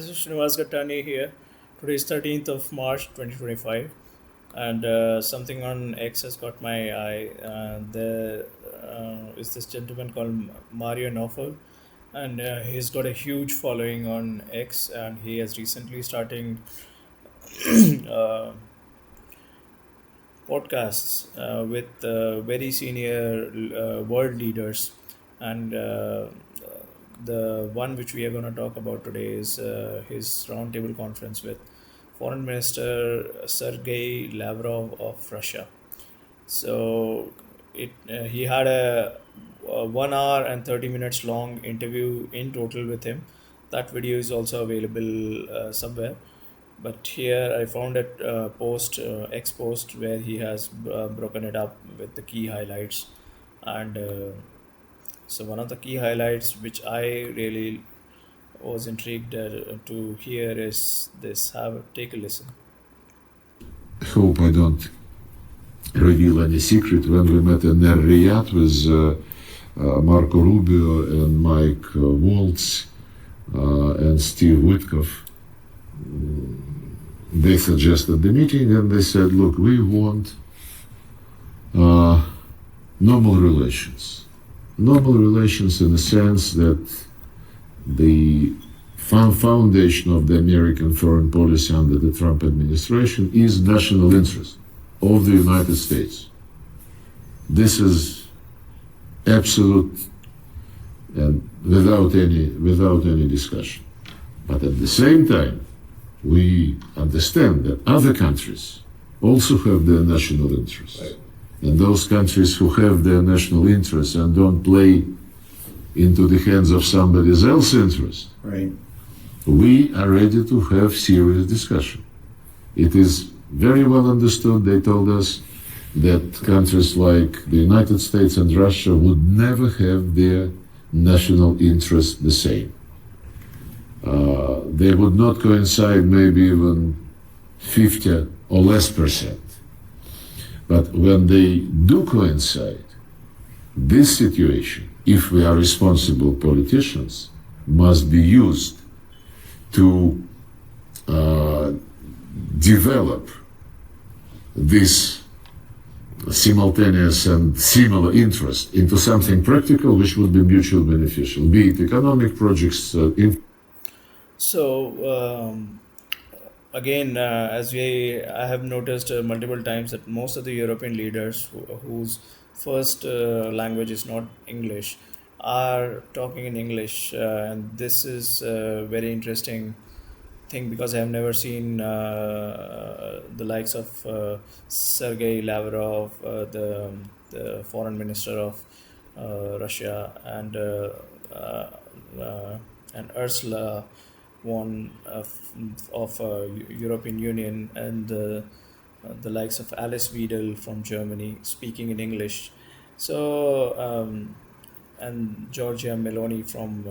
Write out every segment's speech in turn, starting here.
this is Srinivas Gattani here. Today is 13th of March 2025, and something on X has caught my eye. There is this gentleman called Mario Nawfal, and he's got a huge following on X, and he has recently starting uh, podcasts with very senior world leaders. And the one which we are going to talk about today is his roundtable conference with Foreign Minister Sergei Lavrov of Russia. So he had a 1 hour and 30 minutes long interview in total with him. That video is also available somewhere. But here I found a post, X post, where he has broken it up with the key highlights. And so one of the key highlights, which I really was intrigued to hear, is this. Take a listen. Hope I don't reveal any secret. When we met in Riyadh with Marco Rubio and Mike Waltz and Steve Witkoff, they suggested the meeting and they said, look, we want normal relations. Normal relations in the sense that the foundation of the American foreign policy under the Trump administration is national interest of the United States. This is absolute and without any discussion. But at the same time, we understand that other countries also have their national interests. Right. And those countries who have their national interests and don't play into the hands of somebody else's interest, right, we are ready to have serious discussion. It is very well understood, they told us, that countries like the United States and Russia would never have their national interests the same. They would not coincide maybe even 50 or less percent. But when they do coincide, this situation, if we are responsible politicians, must be used to develop this simultaneous and similar interest into something practical which would be mutually beneficial, be it economic projects. So again, I have noticed multiple times that most of the European leaders whose first language is not English are talking in English, and this is a very interesting thing because I have never seen the likes of Sergei Lavrov, the foreign minister of Russia, and Ursula von of European Union, and the likes of Alice Weidel from Germany speaking in English. So and Giorgia Meloni from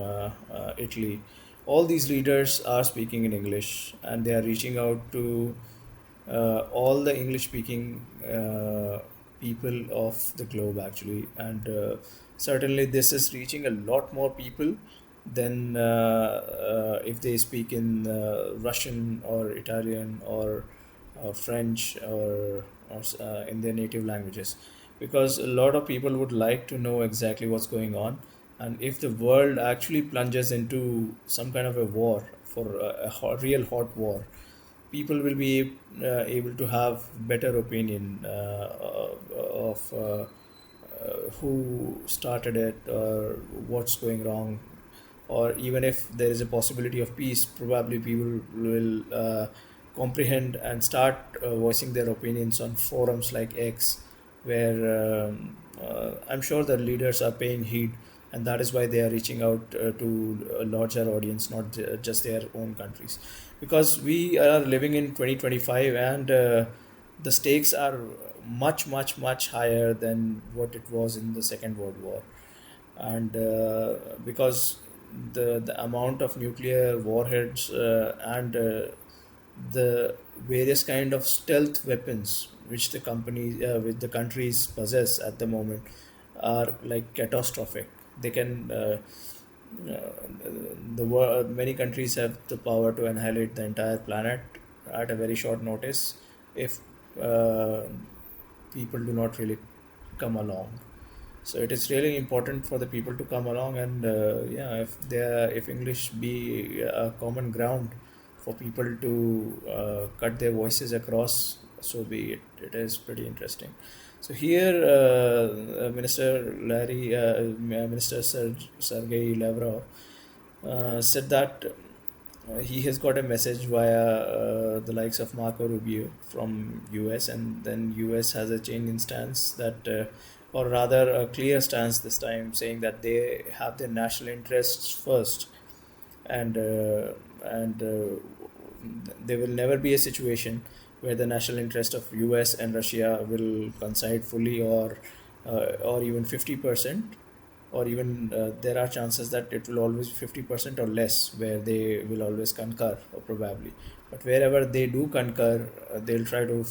Italy. All these leaders are speaking in English, and they are reaching out to all the English-speaking people of the globe, actually. And certainly, this is reaching a lot more people than if they speak in Russian or Italian or French or in their native languages, because a lot of people would like to know exactly what's going on. And if the world actually plunges into some kind of a war, for real hot war, people will be able to have better opinion of who started it or what's going wrong. Or even if there is a possibility of peace, probably people will comprehend and start voicing their opinions on forums like X, where I'm sure the leaders are paying heed, and that is why they are reaching out to a larger audience, not just their own countries. Because we are living in 2025, and the stakes are much, much, much higher than what it was in the Second World War. And because the amount of nuclear warheads and the various kind of stealth weapons which the countries possess at the moment are like catastrophic. They can Many countries have the power to annihilate the entire planet at a very short notice if uh, people do not really come along. So it is really important for the people to come along, and yeah, if English be a common ground for people to cut their voices across, so be it. It is pretty interesting. So here, Minister Sergei Lavrov said that he has got a message via the likes of Marco Rubio from US, and then US has a change in stance that, or rather, a clear stance this time, saying that they have their national interests first, and there will never be a situation where the national interest of US and Russia will coincide fully, or even 50%, or even there are chances that it will always be 50% or less where they will always concur, or probably. But wherever they do concur, they'll try to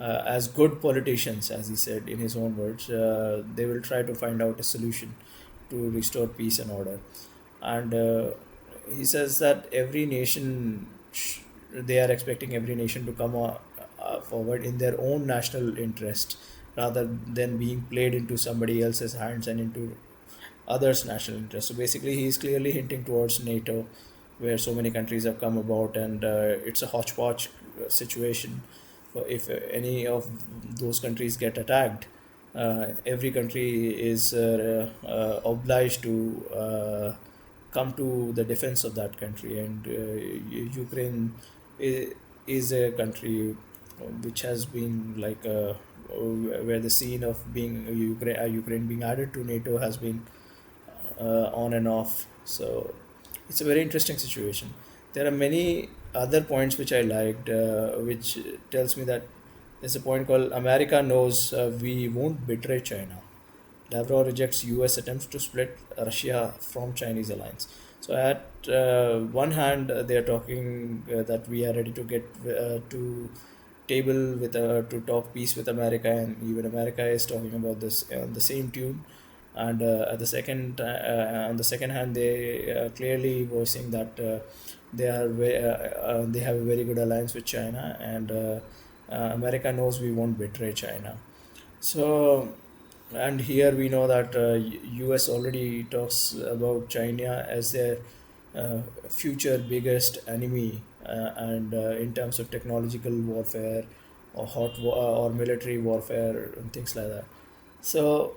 as good politicians, as he said in his own words, they will try to find out a solution to restore peace and order. And he says that they are expecting every nation to come forward in their own national interest, rather than being played into somebody else's hands and into others' national interest. So basically, he is clearly hinting towards NATO, where so many countries have come about, and it's a hodgepodge situation. If any of those countries get attacked, every country is obliged to come to the defense of that country. And Ukraine is a country which has been like where the scene of being Ukraine being added to NATO has been on and off. So it's a very interesting situation. There are many other points which I liked, which tells me that there's a point called America knows we won't betray China. Lavrov rejects US attempts to split Russia from Chinese alliance. So at one hand, they are talking that we are ready to get to table with to talk peace with America, and even America is talking about this on the same tune. And on the second hand, they clearly voicing that they have a very good alliance with China, and America knows we won't betray China. So, and here we know that US already talks about China as their future biggest enemy, and in terms of technological warfare, or or military warfare and things like that. So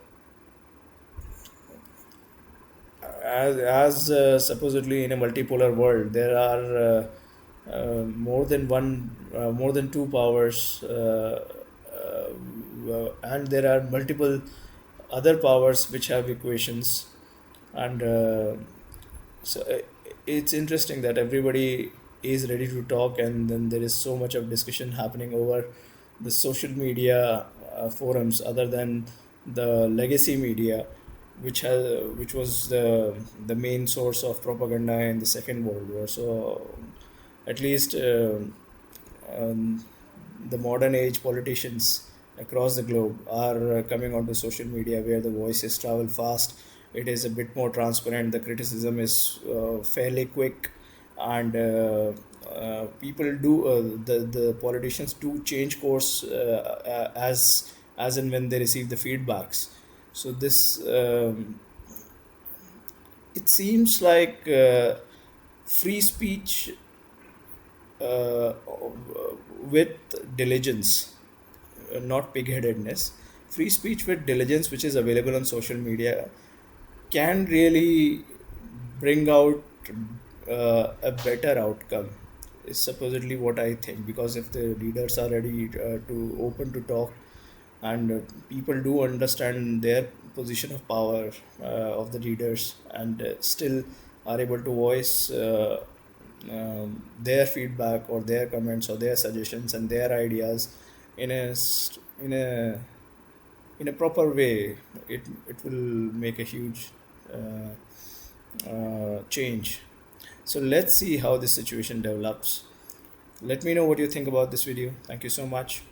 as supposedly in a multipolar world, there are more than two powers, and there are multiple other powers which have equations. And so it's interesting that everybody is ready to talk, and then there is so much of discussion happening over the social media forums, other than the legacy media, which was the main source of propaganda in the Second World War. So at least um, the modern age politicians across the globe are coming onto social media, where the voices travel fast. It is a bit more transparent. The criticism is fairly quick, and people do the politicians do change course as and when they receive the feedbacks. So this it seems like free speech uh, with diligence, not pig-headedness. Free speech with diligence, which is available on social media, can really bring out a better outcome. Is supposedly what I think, because if the leaders are ready to open to talk, and people do understand their position of power of the leaders, and still are able to voice their feedback, or their comments, or their suggestions, and their ideas in in a proper way, it will make a huge change. So let's see how this situation develops. Let me know what you think about this video. Thank you so much.